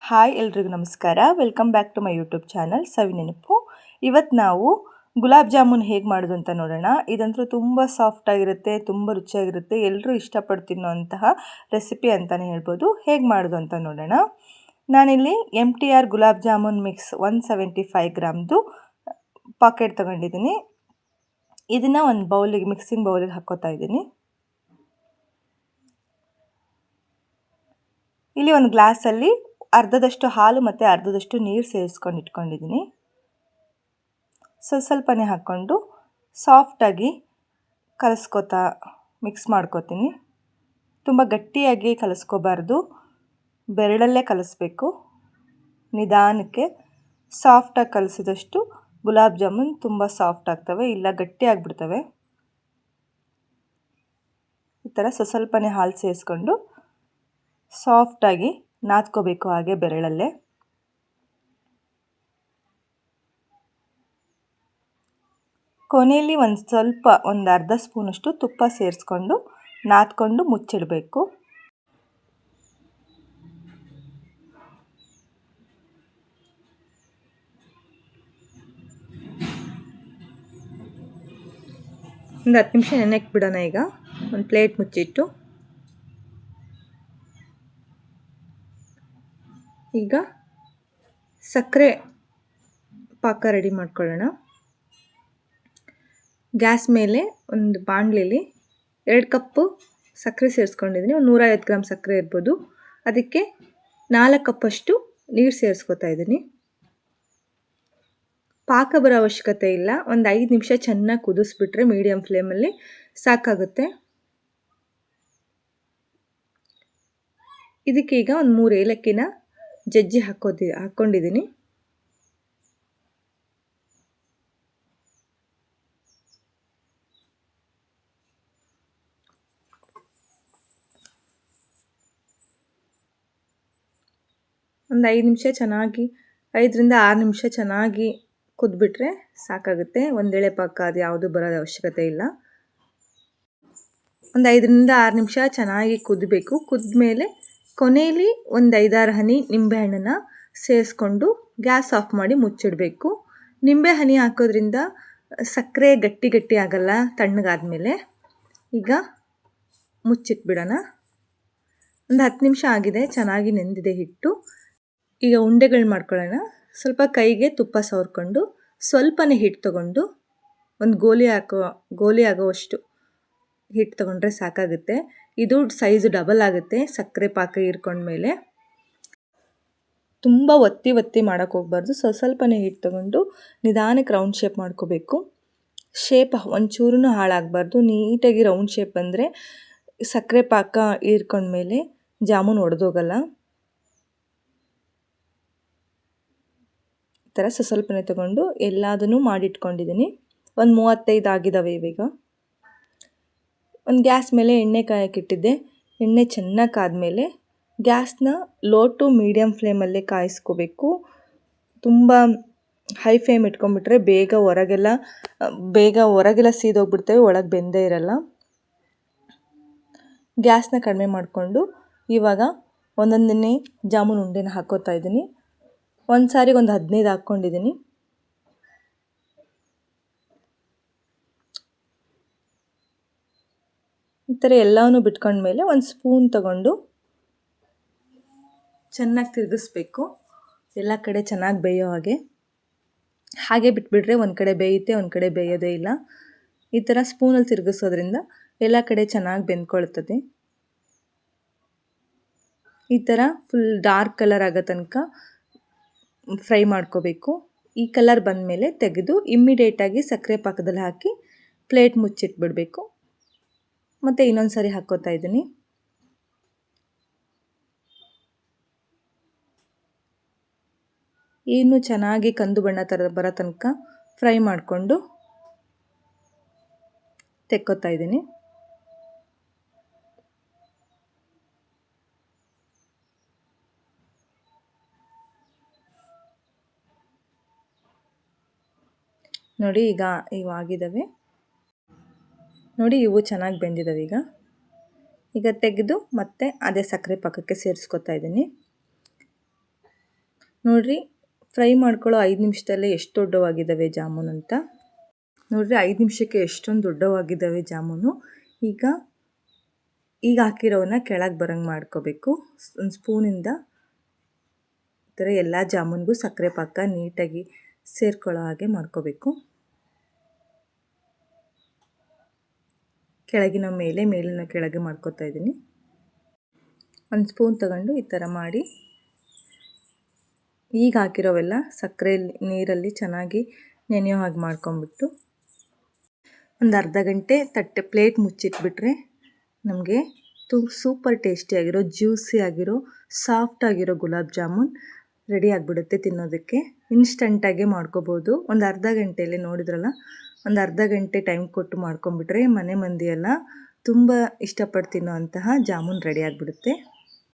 Hi ಎಲ್ರಿಗೂ ನಮಸ್ಕಾರ. Welcome back to my YouTube channel Savinenapu. ಇವತ್ತು ನಾವು ಗುಲಾಬ್ ಜಾಮೂನ್ ಹೇಗೆ ಮಾಡೋದು ಅಂತ ನೋಡೋಣ. ಇದಂತೂ ತುಂಬ ಸಾಫ್ಟಾಗಿರುತ್ತೆ, ತುಂಬ ರುಚಿಯಾಗಿರುತ್ತೆ, ಎಲ್ಲರೂ ಇಷ್ಟಪಟ್ಟು ತಿನ್ನುವಂತಹ ರೆಸಿಪಿ ಅಂತಲೇ ಹೇಳ್ಬೋದು. ಹೇಗೆ ಮಾಡೋದು ಅಂತ ನೋಡೋಣ. ನಾನಿಲ್ಲಿ MTR gulab jamun mix 175 ಗ್ರಾಮ್ದು packet ತೊಗೊಂಡಿದ್ದೀನಿ. ಇದನ್ನು ಒಂದು ಬೌಲಿಗೆ, ಮಿಕ್ಸಿಂಗ್ ಬೌಲಿಗೆ ಹಾಕ್ಕೋತಾ ಇದ್ದೀನಿ. ಇಲ್ಲಿ ಒಂದು ಗ್ಲಾಸಲ್ಲಿ ಅರ್ಧದಷ್ಟು ಹಾಲು ಮತ್ತು ಅರ್ಧದಷ್ಟು ನೀರು ಸೇರಿಸ್ಕೊಂಡು ಇಟ್ಕೊಂಡಿದ್ದೀನಿ. ಸ್ವಲ್ಪನೇ ಹಾಕ್ಕೊಂಡು ಸಾಫ್ಟಾಗಿ ಕಲಿಸ್ಕೊತಾ ಮಿಕ್ಸ್ ಮಾಡ್ಕೋತೀನಿ. ತುಂಬ ಗಟ್ಟಿಯಾಗಿ ಕಲಿಸ್ಕೋಬಾರ್ದು, ಬೆರಳಲ್ಲೇ ಕಲಿಸ್ಬೇಕು. ನಿಧಾನಕ್ಕೆ ಸಾಫ್ಟಾಗಿ ಕಲಿಸಿದಷ್ಟು ಗುಲಾಬ್ ಜಾಮೂನ್ ತುಂಬ ಸಾಫ್ಟ್ ಆಗ್ತವೆ, ಇಲ್ಲ ಗಟ್ಟಿ ಆಗಿಬಿಡ್ತವೆ. ಈ ಥರ ಸ್ವಲ್ಪನೇ ಹಾಲು ಸೇರಿಸ್ಕೊಂಡು ಸಾಫ್ಟಾಗಿ ನಾದ್ಕೋಬೇಕು, ಹಾಗೆ ಬೆರಳಲ್ಲೇ. ಕೊನೆಯಲ್ಲಿ ಒಂದು ಅರ್ಧ ಸ್ಪೂನಷ್ಟು ತುಪ್ಪ ಸೇರಿಸ್ಕೊಂಡು ನಾದ್ಕೊಂಡು ಮುಚ್ಚಿಡಬೇಕು. ಒಂದು 10 ನಿಮಿಷ ನೆನೆಯಕ್ಕೆ ಬಿಡೋಣ. ಈಗ ಒಂದು ಪ್ಲೇಟ್ ಮುಚ್ಚಿಟ್ಟು ಈಗ ಸಕ್ಕರೆ ಪಾಕ ರೆಡಿ ಮಾಡ್ಕೊಳ್ಳೋಣ. ಗ್ಯಾಸ್ ಮೇಲೆ ಒಂದು ಬಾಣಲೆಯಲ್ಲಿ 2 ಕಪ್ಪು ಸಕ್ಕರೆ ಸೇರಿಸ್ಕೊಂಡಿದ್ದೀನಿ. ಒಂದು 150 ಗ್ರಾಮ್ ಸಕ್ಕರೆ ಇರ್ಬೋದು. ಅದಕ್ಕೆ 4 ಕಪ್ಪಷ್ಟು ನೀರು ಸೇರಿಸ್ಕೊತಾ ಇದ್ದೀನಿ. ಪಾಕ ಬರೋ ಅವಶ್ಯಕತೆ ಇಲ್ಲ. ಒಂದು 5 ನಿಮಿಷ ಚೆನ್ನಾಗಿ ಕುದಿಸ್ಬಿಟ್ರೆ ಮೀಡಿಯಮ್ ಫ್ಲೇಮಲ್ಲಿ ಸಾಕಾಗುತ್ತೆ. ಇದಕ್ಕೆ ಈಗ ಒಂದು 3 ಏಲಕ್ಕಿನ ಜಜ್ಜಿ ಹಾಕ್ಕೊಂಡಿದ್ದೀನಿ. ಒಂದು 5 ನಿಮಿಷ ಚೆನ್ನಾಗಿ, 5ರಿಂದ 6 ನಿಮಿಷ ಚೆನ್ನಾಗಿ ಕುದ್ಬಿಟ್ರೆ ಸಾಕಾಗುತ್ತೆ. ಒಂದೇಳೆ ಪಾಕ ಅದು ಯಾವುದು ಬರೋದು ಅವಶ್ಯಕತೆ ಇಲ್ಲ. ಒಂದು 5ರಿಂದ 6 ನಿಮಿಷ ಚೆನ್ನಾಗಿ ಕುದಬೇಕು. ಕುದ್ಮೇಲೆ ಕೊನೆಯಲ್ಲಿ ಒಂದು 5-6 ಹನಿ ನಿಂಬೆಹಣ್ಣನ್ನು ಸೇರಿಸ್ಕೊಂಡು ಗ್ಯಾಸ್ ಆಫ್ ಮಾಡಿ ಮುಚ್ಚಿಡಬೇಕು. ನಿಂಬೆ ಹನಿ ಹಾಕೋದ್ರಿಂದ ಸಕ್ಕರೆ ಗಟ್ಟಿ ಆಗಲ್ಲ ತಣ್ಣಗಾದ್ಮೇಲೆ. ಈಗ ಮುಚ್ಚಿಟ್ಬಿಡೋಣ. ಒಂದು 10 ನಿಮಿಷ ಆಗಿದೆ, ಚೆನ್ನಾಗಿ ನೆಂದಿದೆ ಹಿಟ್ಟು. ಈಗ ಉಂಡೆಗಳು ಮಾಡ್ಕೊಳ್ಳೋಣ. ಸ್ವಲ್ಪ ಕೈಗೆ ತುಪ್ಪ ಸವರ್ಕೊಂಡು ಸ್ವಲ್ಪನೇ ಹಿಟ್ಟು ತೊಗೊಂಡು ಒಂದು ಗೋಲಿ ಆಗೋವಷ್ಟು ಹಿಟ್ಟು ತೊಗೊಂಡ್ರೆ ಸಾಕಾಗುತ್ತೆ. ಇದು ಸೈಜು ಡಬಲ್ ಆಗುತ್ತೆ ಸಕ್ಕರೆ ಪಾಕ ಹೀರ್ಕೊಂಡ್ಮೇಲೆ. ತುಂಬ ಒತ್ತಿ ಮಾಡೋಕ್ಕೆ ಹೋಗ್ಬಾರ್ದು. ಸ್ವಲ್ಪನೇ ಹಿಟ್ಟು ತೊಗೊಂಡು ನಿಧಾನಕ್ಕೆ ರೌಂಡ್ ಶೇಪ್ ಮಾಡ್ಕೋಬೇಕು. ಶೇಪ್ ಒಂಚೂರೂ ಹಾಳಾಗಬಾರ್ದು. ನೀಟಾಗಿ ರೌಂಡ್ ಶೇಪ್ ಬಂದರೆ ಸಕ್ಕರೆ ಪಾಕ ಹೀರ್ಕೊಂಡ್ಮೇಲೆ ಜಾಮೂನ್ ಒಡೆದೋಗಲ್ಲ. ಈ ಥರ ಸ್ವಲ್ಪನೇ ತೊಗೊಂಡು ಎಲ್ಲದನ್ನೂ ಮಾಡಿಟ್ಕೊಂಡಿದ್ದೀನಿ. ಒಂದು 35 ಆಗಿದ್ದಾವೆ ಇವೀಗ. ಒಂದು ಗ್ಯಾಸ್ ಮೇಲೆ ಎಣ್ಣೆ ಕಾಯಕ್ಕಿಟ್ಟಿದ್ದೆ. ಎಣ್ಣೆ ಚೆನ್ನಾಗಿ ಕಾದ್ಮೇಲೆ ಗ್ಯಾಸ್ನ ಲೋ ಟು ಮೀಡಿಯಮ್ ಫ್ಲೇಮಲ್ಲೇ ಕಾಯಿಸ್ಕೋಬೇಕು. ತುಂಬ ಹೈ ಫ್ಲೇಮ್ ಇಟ್ಕೊಂಡ್ಬಿಟ್ರೆ ಬೇಗ ಹೊರಗೆಲ್ಲ ಸೀದೋಗ್ಬಿಡ್ತವೆ, ಒಳಗೆ ಬೆಂದೇ ಇರಲ್ಲ. ಗ್ಯಾಸ್ನ ಕಡಿಮೆ ಮಾಡಿಕೊಂಡು ಇವಾಗ ಒಂದೊಂದನ್ನೇ ಜಾಮೂನ್ ಉಂಡೆನ ಹಾಕ್ಕೋತಾ ಇದ್ದೀನಿ. ಒಂದು ಸಾರಿಗೆ ಒಂದು 15 ಹಾಕ್ಕೊಂಡಿದ್ದೀನಿ. ಈ ಥರ ಎಲ್ಲವನ್ನೂ ಬಿಟ್ಕೊಂಡ್ಮೇಲೆ ಒಂದು ಸ್ಪೂನ್ ತೊಗೊಂಡು ಚೆನ್ನಾಗಿ ತಿರುಗಿಸ್ಬೇಕು, ಎಲ್ಲ ಕಡೆ ಚೆನ್ನಾಗಿ ಬೇಯೋ ಹಾಗೆ ಬಿಟ್ಬಿಟ್ರೆ ಒಂದು ಕಡೆ ಬೇಯುತ್ತೆ, ಒಂದು ಕಡೆ ಬೇಯೋದೇ ಇಲ್ಲ. ಈ ಥರ ಸ್ಪೂನಲ್ಲಿ ತಿರುಗಿಸೋದ್ರಿಂದ ಎಲ್ಲ ಕಡೆ ಚೆನ್ನಾಗಿ ಬೆಂದ್ಕೊಳ್ತದೆ. ಈ ಥರ ಫುಲ್ ಡಾರ್ಕ್ ಕಲರ್ ಆಗೋ ತನಕ ಫ್ರೈ ಮಾಡ್ಕೋಬೇಕು. ಈ ಕಲರ್ ಬಂದಮೇಲೆ ತೆಗೆದು ಇಮ್ಮಿಡಿಯೇಟಾಗಿ ಸಕ್ಕರೆ ಪಾಕದಲ್ಲಿ ಹಾಕಿ ಪ್ಲೇಟ್ ಮುಚ್ಚಿಟ್ಬಿಡಬೇಕು. ಮತ್ತು ಇನ್ನೊಂದು ಸಾರಿ ಹಾಕ್ಕೋತಾ ಇದ್ದೀನಿ. ಇನ್ನೂ ಚೆನ್ನಾಗಿ ಕಂದು ಬಣ್ಣ ಬರೋ ತನಕ ಫ್ರೈ ಮಾಡಿಕೊಂಡು ತೆಕ್ಕೋತಾ ಇದ್ದೀನಿ. ನೋಡಿ ಈಗ ಇವು ಆಗಿದ್ದಾವೆ. ನೋಡಿ ಇವು ಚೆನ್ನಾಗಿ ಬೆಂದಿದ್ದಾವೆ. ಈಗ ತೆಗೆದು ಮತ್ತೆ ಅದೇ ಸಕ್ಕರೆ ಪಾಕಕ್ಕೆ ಸೇರಿಸ್ಕೊತಾ ಇದ್ದೀನಿ. ನೋಡಿರಿ ಫ್ರೈ ಮಾಡ್ಕೊಳ್ಳೋ 5 ನಿಮಿಷದಲ್ಲೇ ಎಷ್ಟು ದೊಡ್ಡವಾಗಿದ್ದಾವೆ ಜಾಮೂನ್ ಅಂತ. ನೋಡಿರಿ 5 ನಿಮಿಷಕ್ಕೆ ಎಷ್ಟೊಂದು ದೊಡ್ಡವಾಗಿದ್ದಾವೆ ಜಾಮೂನು. ಈಗ ಹಾಕಿರೋವನ್ನ ಕೆಳಗೆ ಬರಂಗೆ ಮಾಡ್ಕೋಬೇಕು. ಒಂದು ಸ್ಪೂನಿಂದ ಈ ಥರ ಎಲ್ಲ ಜಾಮೂನ್ಗೂ ಸಕ್ಕರೆ ಪಾಕ ನೀಟಾಗಿ ಸೇರ್ಕೊಳ್ಳೋ ಹಾಗೆ ಮಾಡ್ಕೋಬೇಕು. ಕೆಳಗಿನ ಮೇಲೆ ಮೇಲಿನ ಕೆಳಗೆ ಮಾಡ್ಕೋತಾ ಇದ್ದೀನಿ. ಒಂದು ಸ್ಪೂನ್ ತಗೊಂಡು ಈ ಥರ ಮಾಡಿ ಈಗ ಹಾಕಿರೋವೆಲ್ಲ ಸಕ್ಕರೆ ನೀರಲ್ಲಿ ಚೆನ್ನಾಗಿ ನೆನೆಯೋ ಹಾಗೆ ಮಾಡ್ಕೊಂಬಿಟ್ಟು ಒಂದು ಅರ್ಧ ಗಂಟೆ ಪ್ಲೇಟ್ ಮುಚ್ಚಿಟ್ಬಿಟ್ರೆ ನಮಗೆ ಸೂಪರ್ ಟೇಸ್ಟಿಯಾಗಿರೋ ಜ್ಯೂಸಿ ಆಗಿರೋ ಸಾಫ್ಟ್ ಆಗಿರೋ ಗುಲಾಬ್ ಜಾಮೂನ್ ರೆಡಿ ಆಗಿಬಿಡುತ್ತೆ. ತಿನ್ನೋದಕ್ಕೆ ಇನ್ಸ್ಟಂಟಾಗೆ ಮಾಡ್ಕೋಬೋದು. ಒಂದು ಅರ್ಧ ಗಂಟೆಯಲ್ಲಿ ನೋಡಿದ್ರಲ್ಲ, ಒಂದು ಅರ್ಧ ಗಂಟೆ ಟೈಮ್ ಕೊಟ್ಟು ಮಾಡ್ಕೊಂಬಿಟ್ರೆ ಮನೆ ಮಂದಿ ಎಲ್ಲ ತುಂಬ ಇಷ್ಟಪಟ್ಟು ತಿನ್ನೋ ಅಂತಹ ಜಾಮೂನ್ ರೆಡಿ ಆಗಿಬಿಡುತ್ತೆ.